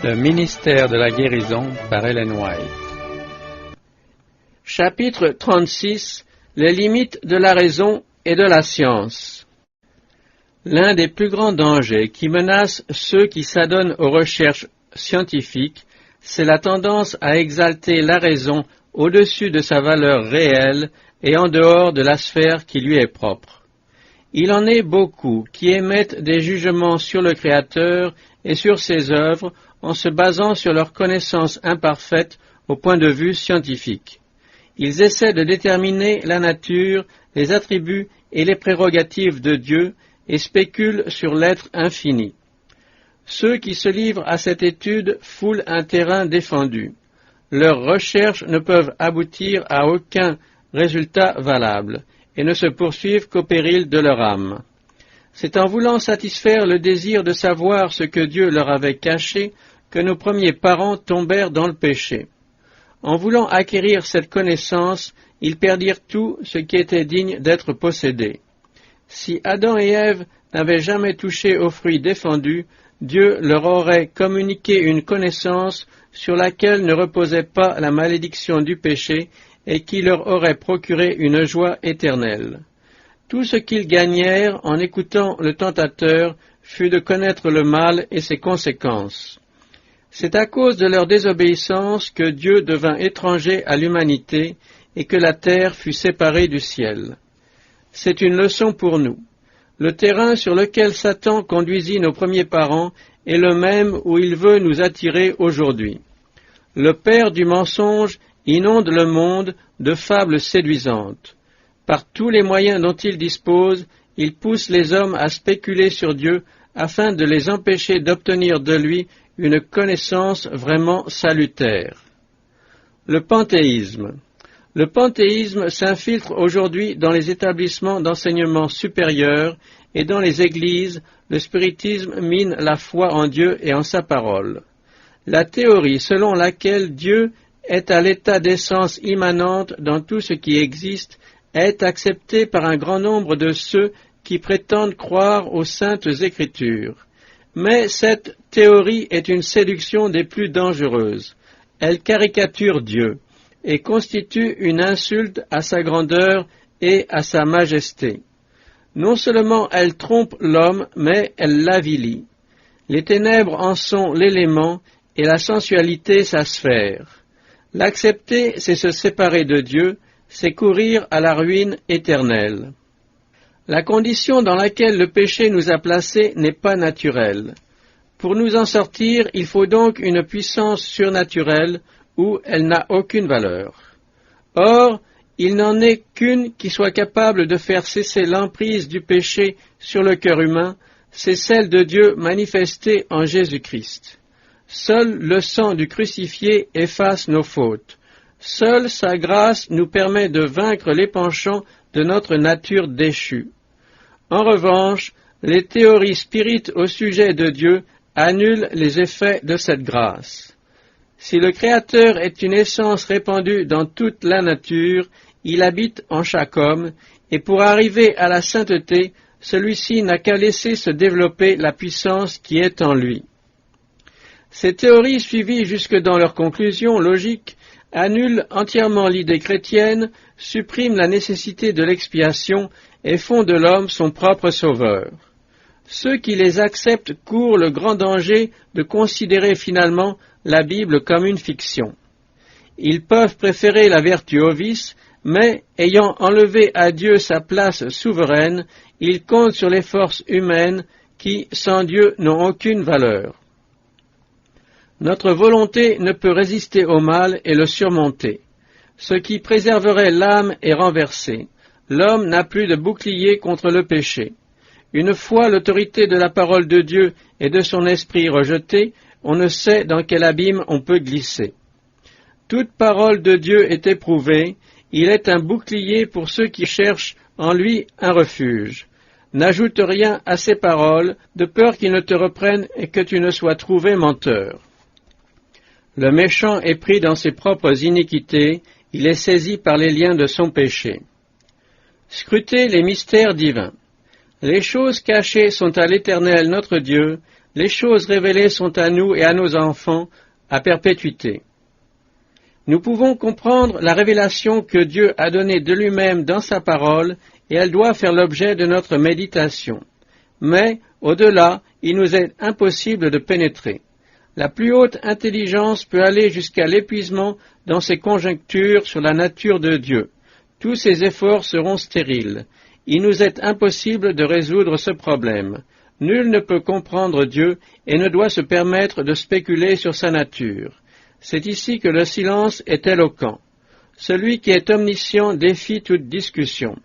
Le ministère de la guérison par Ellen White. Chapitre 36. Les limites de la raison et de la science. L'un des plus grands dangers qui menacent ceux qui s'adonnent aux recherches scientifiques, c'est la tendance à exalter la raison au-dessus de sa valeur réelle et en dehors de la sphère qui lui est propre. Il en est beaucoup qui émettent des jugements sur le Créateur et sur ses œuvres en se basant sur leur connaissance imparfaite au point de vue scientifique. Ils essaient de déterminer la nature, les attributs et les prérogatives de Dieu et spéculent sur l'être infini. Ceux qui se livrent à cette étude foulent un terrain défendu. Leurs recherches ne peuvent aboutir à aucun résultat valable et ne se poursuivent qu'au péril de leur âme. C'est en voulant satisfaire le désir de savoir ce que Dieu leur avait caché que nos premiers parents tombèrent dans le péché. En voulant acquérir cette connaissance, ils perdirent tout ce qui était digne d'être possédé. Si Adam et Ève n'avaient jamais touché au fruit défendu, Dieu leur aurait communiqué une connaissance sur laquelle ne reposait pas la malédiction du péché et qui leur aurait procuré une joie éternelle. Tout ce qu'ils gagnèrent en écoutant le tentateur fut de connaître le mal et ses conséquences. C'est à cause de leur désobéissance que Dieu devint étranger à l'humanité et que la terre fut séparée du ciel. C'est une leçon pour nous. Le terrain sur lequel Satan conduisit nos premiers parents est le même où il veut nous attirer aujourd'hui. Le père du mensonge inonde le monde de fables séduisantes. Par tous les moyens dont il dispose, il pousse les hommes à spéculer sur Dieu afin de les empêcher d'obtenir de lui une connaissance vraiment salutaire. Le panthéisme. Le panthéisme s'infiltre aujourd'hui dans les établissements d'enseignement supérieur et dans les églises, le spiritisme mine la foi en Dieu et en sa parole. La théorie selon laquelle Dieu est à l'état d'essence immanente dans tout ce qui existe est acceptée par un grand nombre de ceux qui prétendent croire aux saintes Écritures. Mais cette théorie est une séduction des plus dangereuses. Elle caricature Dieu et constitue une insulte à sa grandeur et à sa majesté. Non seulement elle trompe l'homme, mais elle l'avilit. Les ténèbres en sont l'élément et la sensualité sa sphère. L'accepter, c'est se séparer de Dieu, c'est courir à la ruine éternelle. La condition dans laquelle le péché nous a placés n'est pas naturelle. Pour nous en sortir, il faut donc une puissance surnaturelle où elle n'a aucune valeur. Or, il n'en est qu'une qui soit capable de faire cesser l'emprise du péché sur le cœur humain, c'est celle de Dieu manifestée en Jésus-Christ. Seul le sang du crucifié efface nos fautes. Seule sa grâce nous permet de vaincre les penchants de notre nature déchue. En revanche, les théories spirites au sujet de Dieu annulent les effets de cette grâce. Si le Créateur est une essence répandue dans toute la nature, il habite en chaque homme, et pour arriver à la sainteté, celui-ci n'a qu'à laisser se développer la puissance qui est en lui. Ces théories suivies jusque dans leurs conclusions logiques annulent entièrement l'idée chrétienne, suppriment la nécessité de l'expiation et font de l'homme son propre sauveur. Ceux qui les acceptent courent le grand danger de considérer finalement la Bible comme une fiction. Ils peuvent préférer la vertu au vice, mais, ayant enlevé à Dieu sa place souveraine, ils comptent sur les forces humaines qui, sans Dieu, n'ont aucune valeur. Notre volonté ne peut résister au mal et le surmonter. Ce qui préserverait l'âme est renversé. L'homme n'a plus de bouclier contre le péché. Une fois l'autorité de la parole de Dieu et de son esprit rejetée, on ne sait dans quel abîme on peut glisser. Toute parole de Dieu est éprouvée, il est un bouclier pour ceux qui cherchent en lui un refuge. N'ajoute rien à ces paroles, de peur qu'ils ne te reprennent et que tu ne sois trouvé menteur. Le méchant est pris dans ses propres iniquités, il est saisi par les liens de son péché. Scrutez les mystères divins. Les choses cachées sont à l'Éternel notre Dieu, Les choses révélées sont à nous et à nos enfants à perpétuité. Nous pouvons comprendre la révélation que Dieu a donnée de lui-même dans sa parole, et elle doit faire l'objet de notre méditation. Mais, au-delà, il nous est impossible de pénétrer. La plus haute intelligence peut aller jusqu'à l'épuisement dans ses conjectures sur la nature de Dieu. Tous ses efforts seront stériles. Il nous est impossible de résoudre ce problème. Nul ne peut comprendre Dieu et ne doit se permettre de spéculer sur sa nature. C'est ici que le silence est éloquent. Celui qui est omniscient défie toute discussion.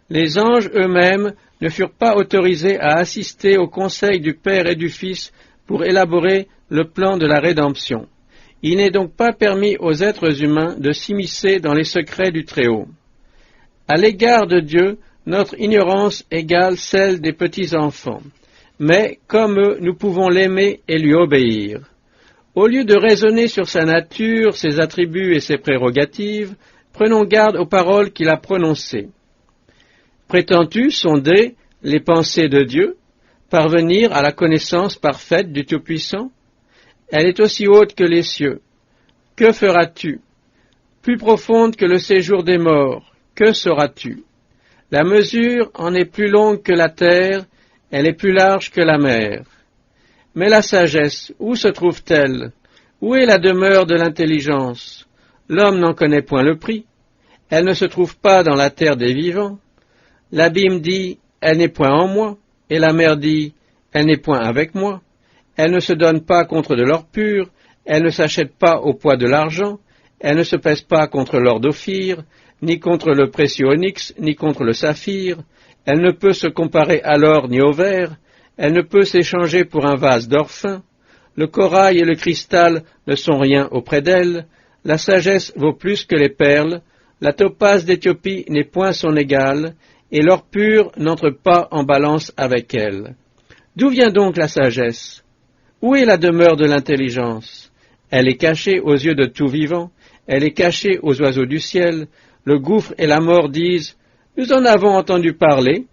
Les anges êtres-mêmes ne furent pas autorisés à assister au conseil du Père et du Fils pour élaborer le plan de la rédemption. Il n'est donc pas permis aux êtres humains de s'immiscer dans les secrets du Très-Haut. À l'égard de Dieu, notre ignorance égale celle des petits-enfants. Mais, comme eux, nous pouvons l'aimer et lui obéir. Au lieu de raisonner sur sa nature, ses attributs et ses prérogatives, prenons garde aux paroles qu'il a prononcées. Prétends-tu sonder les pensées de Dieu, parvenir à la connaissance parfaite du Tout-Puissant? Elle est aussi haute que les cieux. Que feras-tu? Plus profonde que le séjour des morts, que sauras-tu? La mesure en est plus longue que la terre, elle est plus large que la mer. Mais la sagesse, où se trouve-t-elle? Où est la demeure de l'intelligence? L'homme n'en connaît point le prix. Elle ne se trouve pas dans la terre des vivants. L'abîme dit, elle n'est point en moi, et la mer dit, elle n'est point avec moi. Elle ne se donne pas contre de l'or pur, elle ne s'achète pas au poids de l'argent, elle ne se pèse pas contre l'or d'Ophir, ni contre le précieux onyx, ni contre le saphir. Elle ne peut se comparer à l'or ni au verre, elle ne peut s'échanger pour un vase d'or fin. Le corail et le cristal ne sont rien auprès d'elle, la sagesse vaut plus que les perles, la topaze d'Éthiopie n'est point son égale, et l'or pur n'entre pas en balance avec elle. D'où vient donc la sagesse? Où est la demeure de l'intelligence? Elle est cachée aux yeux de tout vivant, elle est cachée aux oiseaux du ciel. Le gouffre et la mort disent, nous en avons entendu parler.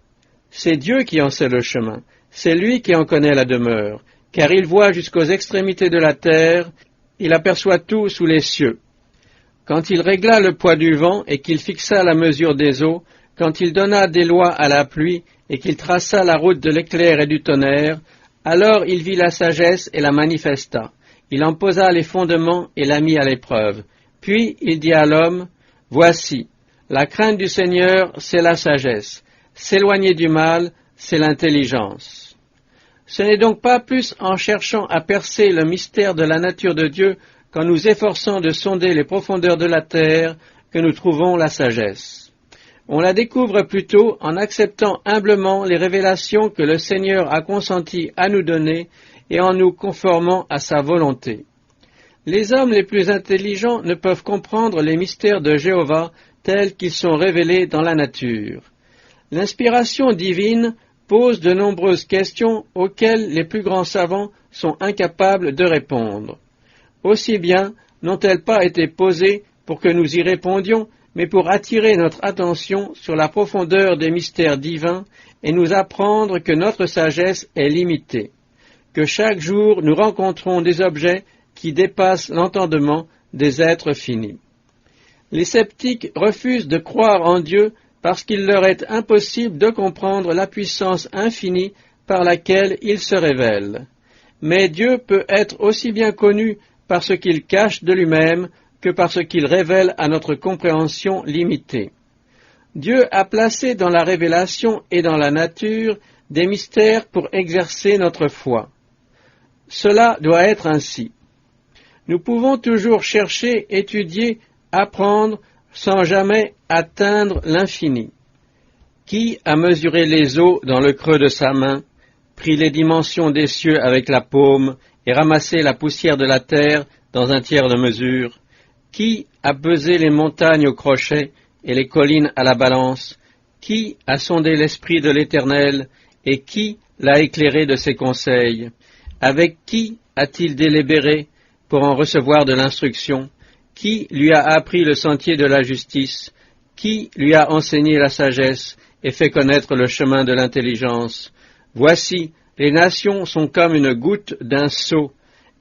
C'est Dieu qui en sait le chemin, c'est lui qui en connaît la demeure, car il voit jusqu'aux extrémités de la terre, il aperçoit tout sous les cieux. Quand il régla le poids du vent et qu'il fixa la mesure des eaux, quand il donna des lois à la pluie et qu'il traça la route de l'éclair et du tonnerre, alors il vit la sagesse et la manifesta. Il en posa les fondements et la mit à l'épreuve. Puis il dit à l'homme, voici, la crainte du Seigneur, c'est la sagesse. S'éloigner du mal, c'est l'intelligence. Ce n'est donc pas plus en cherchant à percer le mystère de la nature de Dieu qu'en nous efforçant de sonder les profondeurs de la terre que nous trouvons la sagesse. On la découvre plutôt en acceptant humblement les révélations que le Seigneur a consenti à nous donner et en nous conformant à sa volonté. Les hommes les plus intelligents ne peuvent comprendre les mystères de Jéhovah tels qu'ils sont révélés dans la nature. L'inspiration divine pose de nombreuses questions auxquelles les plus grands savants sont incapables de répondre. Aussi bien n'ont-elles pas été posées pour que nous y répondions, mais pour attirer notre attention sur la profondeur des mystères divins et nous apprendre que notre sagesse est limitée, que chaque jour nous rencontrons des objets qui dépassent l'entendement des êtres finis. Les sceptiques refusent de croire en Dieu parce qu'il leur est impossible de comprendre la puissance infinie par laquelle il se révèle. Mais Dieu peut être aussi bien connu par ce qu'il cache de lui-même que par ce qu'il révèle à notre compréhension limitée. Dieu a placé dans la révélation et dans la nature des mystères pour exercer notre foi. Cela doit être ainsi. Nous pouvons toujours chercher, étudier, apprendre, sans jamais atteindre l'infini. Qui a mesuré les eaux dans le creux de sa main, pris les dimensions des cieux avec la paume et ramassé la poussière de la terre dans un tiers de mesure? Qui a pesé les montagnes au crochet et les collines à la balance? Qui a sondé l'esprit de l'Éternel et qui l'a éclairé de ses conseils? Avec qui a-t-il délibéré pour en recevoir de l'instruction? Qui lui a appris le sentier de la justice? Qui lui a enseigné la sagesse et fait connaître le chemin de l'intelligence? Voici, Les nations sont comme une goutte d'un seau,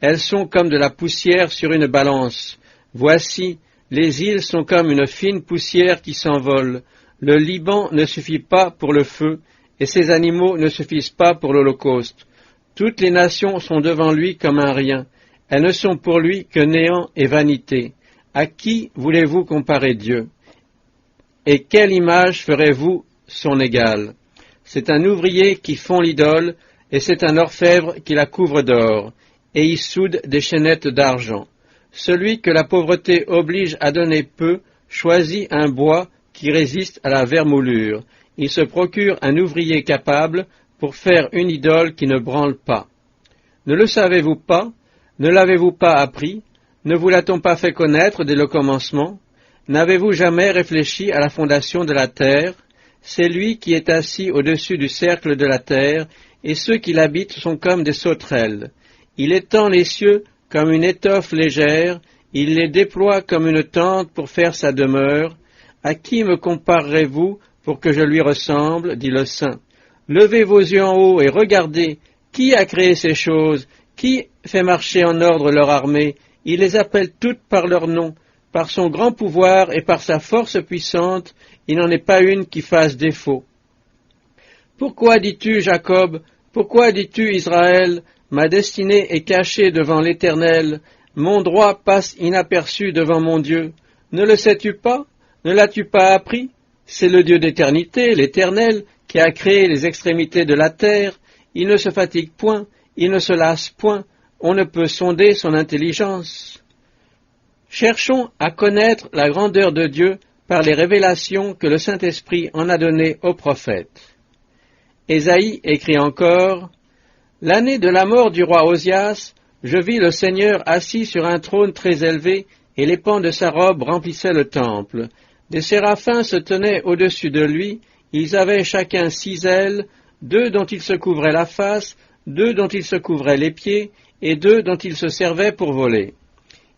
elles sont comme de la poussière sur une balance. Voici, les îles sont comme une fine poussière qui s'envole. Le Liban ne suffit pas pour le feu, et ses animaux ne suffisent pas pour l'Holocauste. Toutes les nations sont devant lui comme un rien. Elles ne sont pour lui que néant et vanité. À qui voulez-vous comparer Dieu? Et quelle image ferez-vous son égale? C'est un ouvrier qui fond l'idole, et c'est un orfèvre qui la couvre d'or, et y soude des chaînettes d'argent. Celui que la pauvreté oblige à donner peu choisit un bois qui résiste à la vermoulure. Il se procure un ouvrier capable pour faire une idole qui ne branle pas. Ne le savez-vous pas? Ne l'avez-vous pas appris? Ne vous l'a-t-on pas fait connaître dès le commencement? N'avez-vous jamais réfléchi à la fondation de la terre? C'est lui qui est assis au-dessus du cercle de la terre, et ceux qui l'habitent sont comme des sauterelles. Il étend les cieux comme une étoffe légère, il les déploie comme une tente pour faire sa demeure. À qui me comparerez-vous pour que je lui ressemble, dit le Saint. Levez vos yeux en haut et regardez, qui a créé ces choses? Qui fait marcher en ordre leur armée? Il les appelle toutes par leur nom. Par son grand pouvoir et par sa force puissante, il n'en est pas une qui fasse défaut. Pourquoi dis-tu, Jacob? Pourquoi dis-tu, Israël? Ma destinée est cachée devant l'Éternel. Mon droit passe inaperçu devant mon Dieu. Ne le sais-tu pas? Ne l'as-tu pas appris? C'est le Dieu d'éternité, l'Éternel, qui a créé les extrémités de la terre. Il ne se fatigue point, il ne se lasse point. On ne peut sonder son intelligence. Cherchons à connaître la grandeur de Dieu par les révélations que le Saint-Esprit en a données aux prophètes. Ésaïe écrit encore, « L'année de la mort du roi Osias, je vis le Seigneur assis sur un trône très élevé, et les pans de sa robe remplissaient le temple. Des séraphins se tenaient au-dessus de lui, ils avaient chacun 6 ailes, 2 dont ils se couvraient la face, 2 dont ils se couvraient les pieds, et 2 dont ils se servaient pour voler.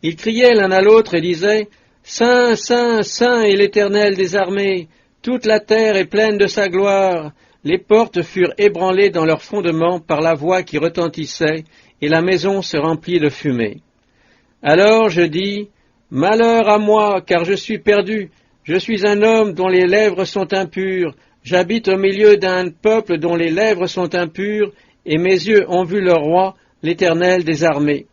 Ils criaient l'un à l'autre et disaient, « Saint, Saint, Saint est l'Éternel des armées, toute la terre est pleine de sa gloire. » Les portes furent ébranlées dans leurs fondements par la voix qui retentissait, et la maison se remplit de fumée. Alors je dis, « Malheur à moi, car je suis perdu, je suis un homme dont les lèvres sont impures, j'habite au milieu d'un peuple dont les lèvres sont impures, et mes yeux ont vu le roi, l'Éternel des armées. »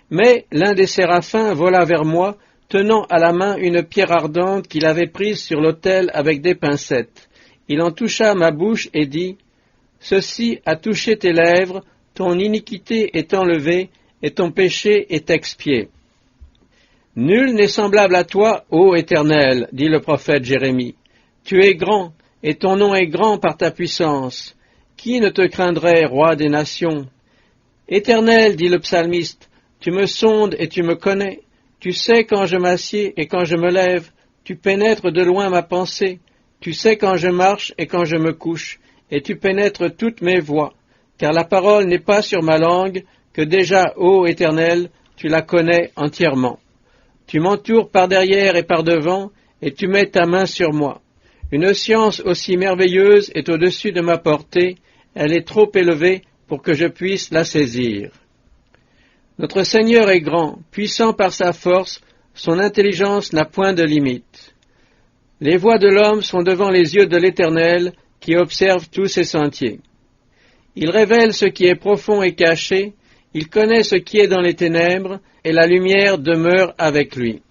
Mais l'un des séraphins vola vers moi, tenant à la main une pierre ardente qu'il avait prise sur l'autel avec des pincettes. Il en toucha ma bouche et dit, « Ceci a touché tes lèvres, ton iniquité est enlevée, et ton péché est expié. » Nul n'est semblable à toi, ô Éternel, dit le prophète Jérémie. Tu es grand, et ton nom est grand par ta puissance. Qui ne te craindrait, roi des nations? Éternel, dit le psalmiste, tu me sondes et tu me connais. Tu sais quand je m'assieds et quand je me lève. Tu pénètres de loin ma pensée. Tu sais quand je marche et quand je me couche, et tu pénètres toutes mes voies. Car la parole n'est pas sur ma langue, que déjà, ô Éternel, tu la connais entièrement. Tu m'entoures par derrière et par devant, et tu mets ta main sur moi. Une science aussi merveilleuse est au-dessus de ma portée, elle est trop élevée pour que je puisse la saisir. Notre Seigneur est grand, puissant par sa force, son intelligence n'a point de limite. Les voies de l'homme sont devant les yeux de l'Éternel, qui observe tous ses sentiers. Il révèle ce qui est profond et caché, il connaît ce qui est dans les ténèbres, et la lumière demeure avec lui.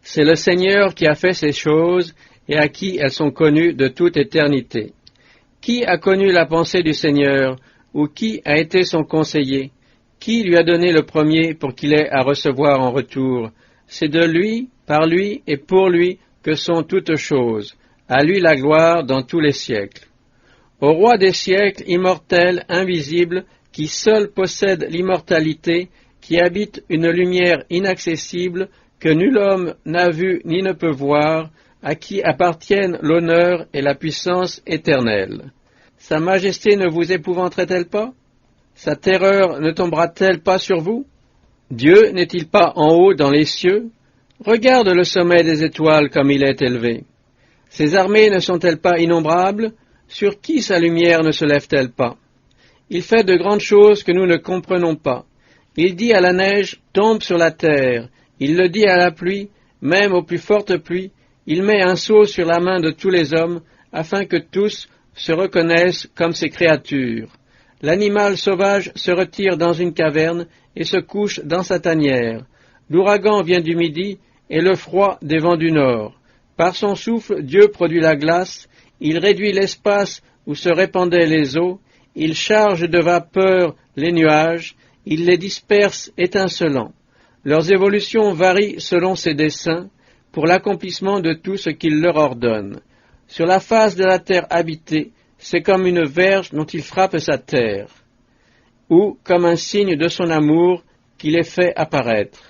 C'est le Seigneur qui a fait ces choses, et à qui elles sont connues de toute éternité. Qui a connu la pensée du Seigneur, ou qui a été son conseiller? Qui lui a donné le premier pour qu'il ait à recevoir en retour? C'est de lui, par lui et pour lui que sont toutes choses. À lui la gloire dans tous les siècles. Au roi des siècles, immortel, invisible, qui seul possède l'immortalité, qui habite une lumière inaccessible, que nul homme n'a vu ni ne peut voir, à qui appartiennent l'honneur et la puissance éternelle. Sa majesté ne vous épouvanterait-elle pas? Sa terreur ne tombera-t-elle pas sur vous? Dieu n'est-il pas en haut dans les cieux? Regarde le sommet des étoiles comme il est élevé. Ses armées ne sont-elles pas innombrables? Sur qui sa lumière ne se lève-t-elle pas? Il fait de grandes choses que nous ne comprenons pas. Il dit à la neige, tombe sur la terre. Il le dit à la pluie, même aux plus fortes pluies. Il met un sceau sur la main de tous les hommes, afin que tous se reconnaissent comme ses créatures. L'animal sauvage se retire dans une caverne et se couche dans sa tanière. L'ouragan vient du midi et le froid des vents du nord. Par son souffle, Dieu produit la glace, il réduit l'espace où se répandaient les eaux, il charge de vapeur les nuages, il les disperse étincelants. Leurs évolutions varient selon ses desseins, pour l'accomplissement de tout ce qu'il leur ordonne. Sur la face de la terre habitée, c'est comme une verge dont il frappe sa terre, ou comme un signe de son amour qui les fait apparaître.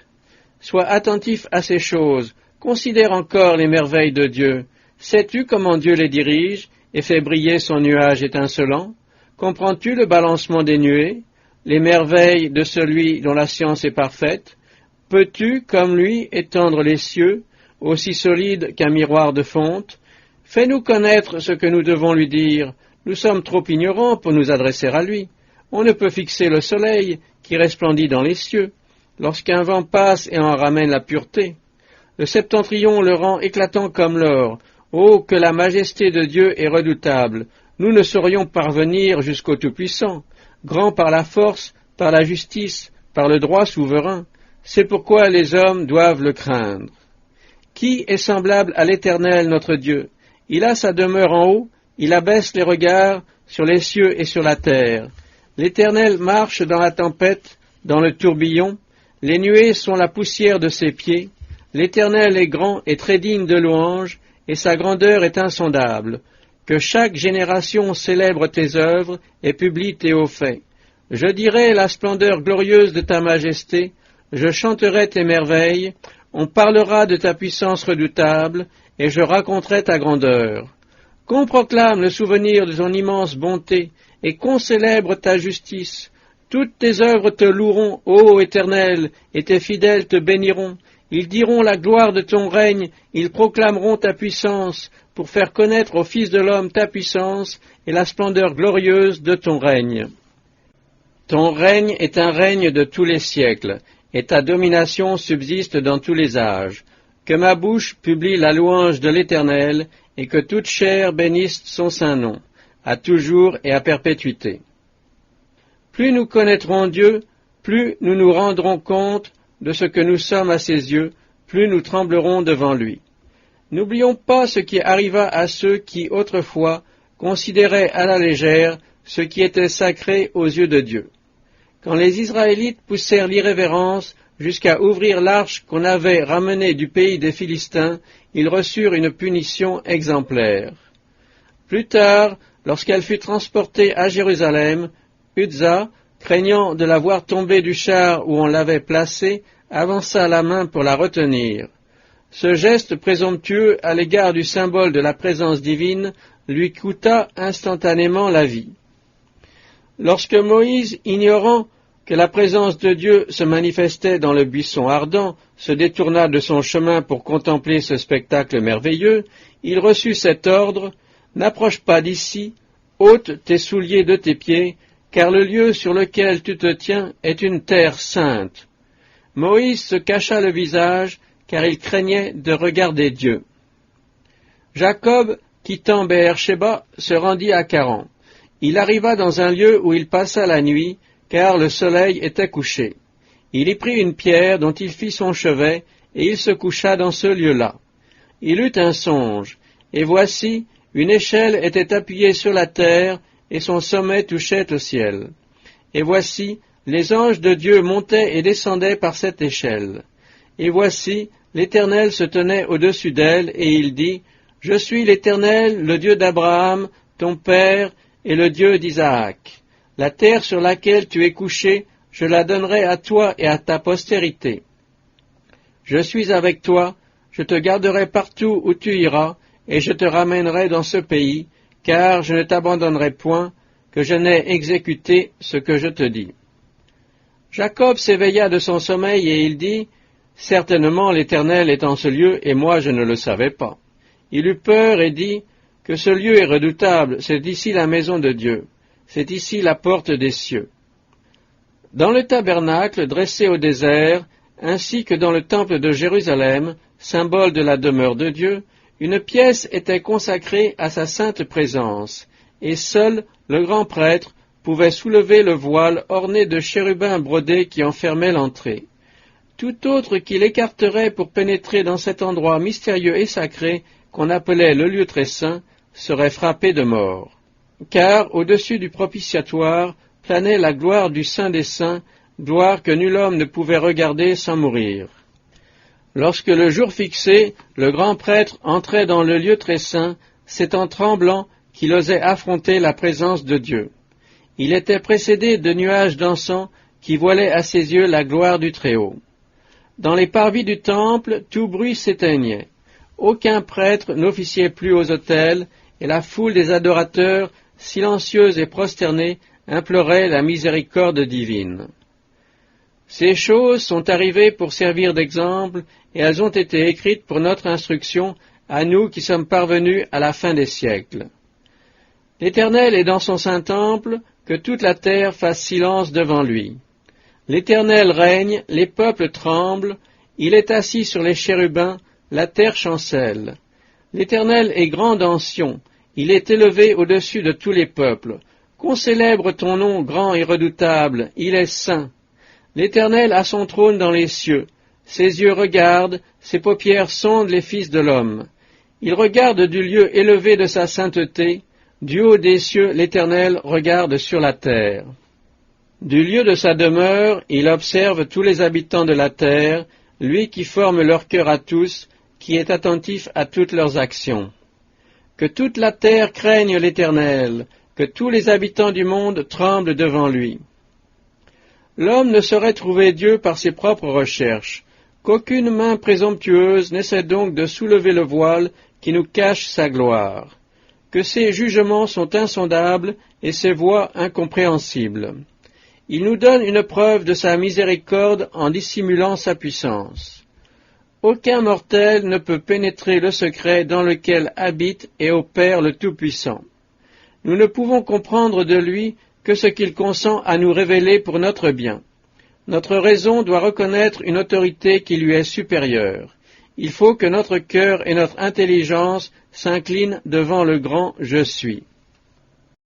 Sois attentif à ces choses, considère encore les merveilles de Dieu. Sais-tu comment Dieu les dirige et fait briller son nuage étincelant? Comprends-tu le balancement des nuées, les merveilles de celui dont la science est parfaite? Peux-tu, comme lui, étendre les cieux, aussi solides qu'un miroir de fonte? Fais-nous connaître ce que nous devons lui dire. Nous sommes trop ignorants pour nous adresser à lui. On ne peut fixer le soleil qui resplendit dans les cieux, lorsqu'un vent passe et en ramène la pureté. Le septentrion le rend éclatant comme l'or. Oh, que la majesté de Dieu est redoutable! Nous ne saurions parvenir jusqu'au Tout-Puissant, grand par la force, par la justice, par le droit souverain. C'est pourquoi les hommes doivent le craindre. Qui est semblable à l'Éternel notre Dieu? Il a sa demeure en haut, il abaisse les regards sur les cieux et sur la terre. L'Éternel marche dans la tempête, dans le tourbillon, les nuées sont la poussière de ses pieds. L'Éternel est grand et très digne de louange, et sa grandeur est insondable. Que chaque génération célèbre tes œuvres et publie tes hauts faits. Je dirai la splendeur glorieuse de ta majesté, je chanterai tes merveilles, on parlera de ta puissance redoutable, et je raconterai ta grandeur. Qu'on proclame le souvenir de ton immense bonté, et qu'on célèbre ta justice. Toutes tes œuvres te loueront, ô Éternel, et tes fidèles te béniront. Ils diront la gloire de ton règne, ils proclameront ta puissance, pour faire connaître au Fils de l'homme ta puissance et la splendeur glorieuse de ton règne. Ton règne est un règne de tous les siècles, et ta domination subsiste dans tous les âges. Que ma bouche publie la louange de l'Éternel, et que toute chair bénisse son saint nom, à toujours et à perpétuité. Plus nous connaîtrons Dieu, plus nous nous rendrons compte de ce que nous sommes à ses yeux, plus nous tremblerons devant lui. N'oublions pas ce qui arriva à ceux qui, autrefois, considéraient à la légère ce qui était sacré aux yeux de Dieu. Quand les Israélites poussèrent l'irrévérence jusqu'à ouvrir l'arche qu'on avait ramenée du pays des Philistins, ils reçurent une punition exemplaire. Plus tard, lorsqu'elle fut transportée à Jérusalem, Uzza, craignant de la voir tomber du char où on l'avait placée, avança la main pour la retenir. Ce geste présomptueux à l'égard du symbole de la présence divine lui coûta instantanément la vie. Lorsque Moïse, ignorant que la présence de Dieu se manifestait dans le buisson ardent, se détourna de son chemin pour contempler ce spectacle merveilleux, il reçut cet ordre: « N'approche pas d'ici, ôte tes souliers de tes pieds, car le lieu sur lequel tu te tiens est une terre sainte. » Moïse se cacha le visage, car il craignait de regarder Dieu. Jacob, quittant Beër-Shéba, se rendit à Charan. Il arriva dans un lieu où il passa la nuit, car le soleil était couché. Il y prit une pierre dont il fit son chevet, et il se coucha dans ce lieu-là. Il eut un songe, et voici, une échelle était appuyée sur la terre, et son sommet touchait au ciel. Et voici, les anges de Dieu montaient et descendaient par cette échelle. Et voici, l'Éternel se tenait au-dessus d'elle, et il dit: « Je suis l'Éternel, le Dieu d'Abraham, ton père, et le Dieu d'Isaac. La terre sur laquelle tu es couché, je la donnerai à toi et à ta postérité. Je suis avec toi, je te garderai partout où tu iras, et je te ramènerai dans ce pays, car je ne t'abandonnerai point, que je n'ai exécuté ce que je te dis. » Jacob s'éveilla de son sommeil, et il dit: « Certainement l'Éternel est en ce lieu, et moi je ne le savais pas. » Il eut peur et dit: « Que ce lieu est redoutable, c'est ici la maison de Dieu. c'est ici la porte des cieux. Dans le tabernacle dressé au désert, ainsi que dans le temple de Jérusalem, symbole de la demeure de Dieu, une pièce était consacrée à sa sainte présence, et seul le grand prêtre pouvait soulever le voile orné de chérubins brodés qui en fermait l'entrée. Tout autre qui l'écarterait pour pénétrer dans cet endroit mystérieux et sacré qu'on appelait le lieu très saint serait frappé de mort. Car au-dessus du propitiatoire planait la gloire du Saint des Saints, gloire que nul homme ne pouvait regarder sans mourir. Lorsque le jour fixé, le grand prêtre entrait dans le lieu très saint, c'est en tremblant qu'il osait affronter la présence de Dieu. Il était précédé de nuages d'encens qui voilaient à ses yeux la gloire du Très-Haut. Dans les parvis du temple, tout bruit s'éteignait. Aucun prêtre n'officiait plus aux autels, et la foule des adorateurs, silencieuse et prosternée, implorait la miséricorde divine. Ces choses sont arrivées pour servir d'exemple, et elles ont été écrites pour notre instruction, à nous qui sommes parvenus à la fin des siècles. L'Éternel est dans son saint temple, que toute la terre fasse silence devant lui. L'Éternel règne, les peuples tremblent, il est assis sur les chérubins, la terre chancelle. L'Éternel est grand en Sion, il est élevé au-dessus de tous les peuples. Qu'on célèbre ton nom grand et redoutable, il est saint. L'Éternel a son trône dans les cieux, ses yeux regardent, ses paupières sondent les fils de l'homme. Il regarde du lieu élevé de sa sainteté, du haut des cieux l'Éternel regarde sur la terre. Du lieu de sa demeure, il observe tous les habitants de la terre, lui qui forme leur cœur à tous, qui est attentif à toutes leurs actions. Que toute la terre craigne l'Éternel, que tous les habitants du monde tremblent devant lui. L'homme ne saurait trouver Dieu par ses propres recherches, qu'aucune main présomptueuse n'essaie donc de soulever le voile qui nous cache sa gloire, que ses jugements sont insondables et ses voies incompréhensibles. Il nous donne une preuve de sa miséricorde en dissimulant sa puissance. Aucun mortel ne peut pénétrer le secret dans lequel habite et opère le Tout-Puissant. Nous ne pouvons comprendre de lui que ce qu'il consent à nous révéler pour notre bien. Notre raison doit reconnaître une autorité qui lui est supérieure. Il faut que notre cœur et notre intelligence s'inclinent devant le grand « Je suis ».